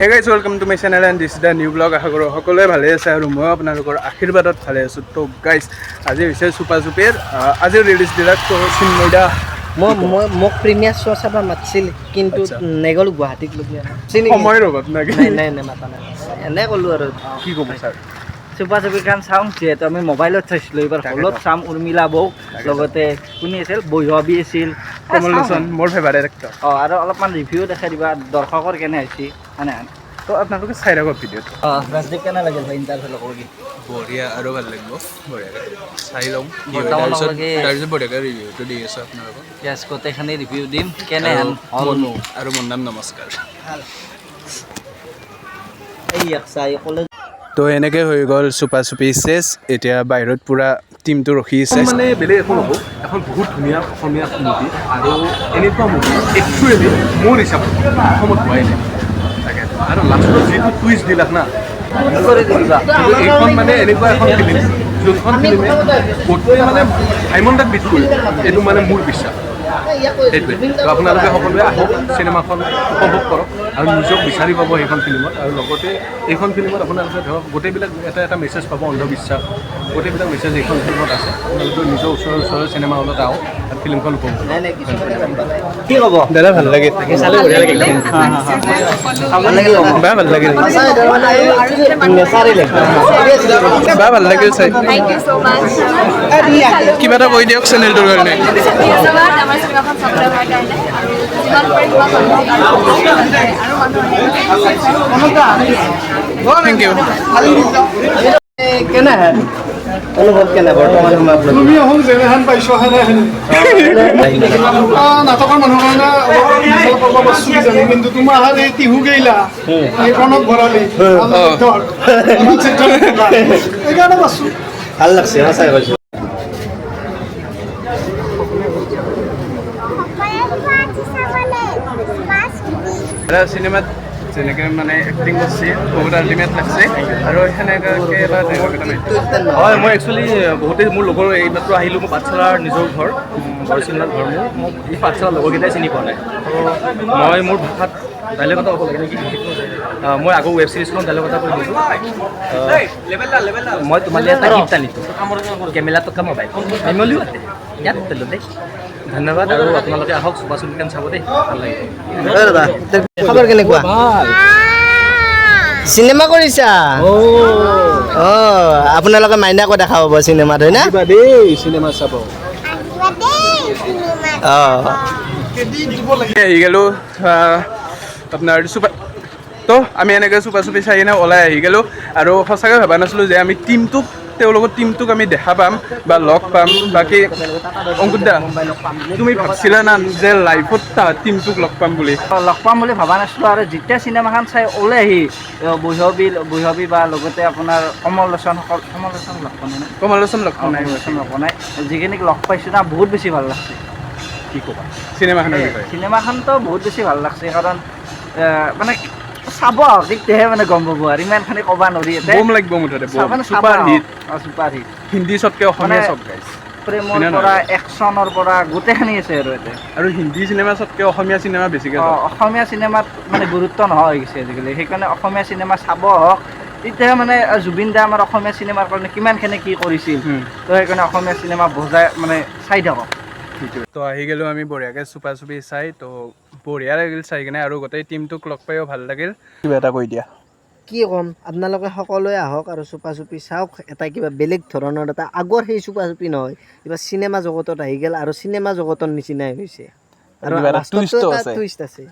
Hey guys, welcome to my channel and this is the new vlog. আশা কৰোঁ সকলোৱে ভালে আছে আৰু মই আপোনালোকৰ আশীৰ্বাদত ভালে আছোঁ। তো গাইজ আজি হৈছে চুপা চুপিৰ আজিৰ ৰিলিজ দিলাক তো চিন্ময়দা মোক প্ৰিমিয়াৰ শ্ব' চাব মাতিছিল কিন্তু নেগ'লো গুৱাহাটীত লগীয়া সময়ৰ অভাৱ নাকি নাই মাতা নাই এনে ক'লোঁ আৰু কি ক'ব ছাৰ চুপা চুপিখন চাওঁ যিহেতু আমি মোবাইলত চাইছিলোঁ এইবাৰ হলত চাম উৰ্মিলা বৌ লগতে কোনে আছিল বৈভৱী আছিল কমল লোচন মোৰ ফেভাৰেট এক্টৰ আৰু অলপমান ৰিভিউ দেখাই দিবা দৰ্শকৰ কেনে হৈছে মানে তো আপোনালোকে চাই থাকক ভিডিঅ'টো ৰাজদীপ কেনে লাগিল ভাই ইণ্টাৰভিউ লগৰ বঢ়িয়া আৰু ভাল লাগিব বঢ়িয়াকৈ চাই লওঁ তাৰপিছত বঢ়িয়াকৈ ৰিভিউটো দি আছোঁ আপোনালোকক ইয়াছ গোটেইখিনি ৰিভিউ দিম কেনে মনো আৰু মোৰ নাম নমস্কাৰ এই চাই ক'লে তো এনেকৈ হৈ গ'ল চুপা চুপি চেছ এতিয়া বাহিৰত পূৰা টিমটো ৰখি আছে মানে বেলেগ একো নকওঁ এখন বহুত ধুনীয়া অসমীয়া মুভি আৰু এনেকুৱা মুভি একচুৱেলি মোৰ হিচাপত অসমত হোৱাই নাই তাকে আৰু লাষ্টত যিটো টুইষ্ট দিলাক না এইখন মানে এনেকুৱা এখন ফিল্ম যোনখন ফিল্মে গোটেই মানে হাইমণ্ডাক বিট কৰি এইটো মানে মোৰ বিশ্বাস সেইটোৱে তো আপোনালোকে সকলোৱে আহক চিনেমাখন উপভোগ কৰক আৰু নিজক বিচাৰি পাব সেইখন ফিল্মত আৰু লগতে এইখন ফিল্মত আপোনালোকে ধৰক গোটেইবিলাক এটা মেছেজ পাব অন্ধবিশ্বাস গোটেইবিলাক মেছেজ এইখন ফিল্মত আছে আপোনালোকে নিজৰ ওচৰৰ চিনেমা হলত আহক আৰু ফিল্মখন উপভোগ কি ক'ব দাদা ভাল লাগিল চালে বঢ়িয়া লাগিল বেয়া ভাল লাগিল বেয়া ভাল লাগিল চাই কিবা এটা কৈ দিয়ক চেনেলটোৰ কাৰণে থেংক ইউ কেনে অনুভৱ কেনে বৰ্তমান সময়ত তুমি এখন যেনেহেন পাইছোঁ নাটকৰ মানুহৰ কাৰণে অলপ বস্তু কিজানি কিন্তু তোমাৰ এই টিহু গেইলা এই প্ৰণৱ ভৰালী সেইকাৰণে পাইছোঁ ভাল লাগছে সঁচাই কৈছোঁ চিনেমাত যেনেকৈ মানে এক্টিং কৰিছে বহুত আল্টিমেট লাগছে আৰু সেনেকৈ হয় মই একচুৱেলি বহুতেই মোৰ লগৰ এইমাত্ৰ আহিলোঁ মই পাঠশালাৰ নিজৰ ঘৰ বৰচিলাৰ ঘৰ মোক এই পাঠশালাৰ লগৰকেইটাই চিনি পোৱা নাই মই মোৰ ভাষাত ডাইলগ এটা ক'ব লাগে নেকি মই আগৰ ৱেব ছিৰিজখন ডাইলগ এটা কৰি দিছোঁ মই তোমালে এটা গীত আনিছোঁ কেমেলা টকা মোবাইল মেমলিও আছে ইয়াত দেই ধন্যবাদ আৰু আপোনালোকে আহক চুপা চুপিখন চাব দেই ভাল লাগিব দাদা খবৰ কেনেকুৱা চিনেমা কৰিছা আপোনালোকে মাইনাকো দেখা পাব চিনেমাত হয় না দেই চিনেমা চাব আহি গ'লোঁ আপোনাৰ চুপা তো আমি এনেকৈ চুপা চুপি চাই কিনে ওলাই আহি গ'লোঁ আৰু সঁচাকৈ ভবা নাছিলোঁ যে আমি তেওঁলোকৰ টিমটোক আমি দেখা পাম বা লগ পাম বাকী অংকুৰ দা তুমি ভাবছিলা না যে লাইফত টিমটোক লগ পাম বুলি ভবা নাছিলোঁ আৰু যেতিয়া চিনেমাখন চাই ওলাই আহি বৈভৱী বা লগতে আপোনাৰ কমল লোচন লগ পোৱা নাই যিখিনিক লগ পাইছোঁ না বহুত বেছি ভাল লাগছে কি ক'বা চিনেমাখনৰ বিষয়ে চিনেমাখনতো বহুত বেছি ভাল লাগছে কাৰণ মানে চাব তেতিয়াহে মানে গম পাব আৰু ইমানখিনি ক'ব নোৱাৰি বম লাগিব মুঠতে চুপাৰ হিট হিন্দী চবকে অসমীয়া চব গাইছ প্ৰেমৰ পৰা একশ্যনৰ পৰা গোটেইখিনি আছে আৰু হিন্দী চিনেমা চবকে অসমীয়া চিনেমা বেছিকৈ অসমীয়া চিনেমাত মানে গুৰুত্ব নোহোৱা হৈ গৈছে আজিকালি সেইকাৰণে অসমীয়া চিনেমা চাব হওক তেতিয়া মানে জুবিন দা আমাৰ অসমীয়া চিনেমাৰ কাৰণে কিমানখিনি কি কৰিছিল তো সেইকাৰণে অসমীয়া চিনেমা বজাই মানে চাই থাকক তো আহি গ'লোঁ আমি বঢ়িয়াকৈ চুপা চুপি চাই তো বঢ়িয়া লাগিল চাই কিনে আৰু গোটেই টিমটোক লগ পাইও ভাল লাগিল কিবা এটা কৈ দিয়া কি ক'ম আপোনালোকে সকলোৱে আহক আৰু চুপা চুপি চাওক এটা কিবা বেলেগ ধৰণৰ এটা আগৰ সেই চুপা চুপি নহয় কিবা চিনেমা জগতত আহি গ'ল আৰু চিনেমা জগতৰ নিচিনাই হৈছে আৰু টুইষ্ট আছে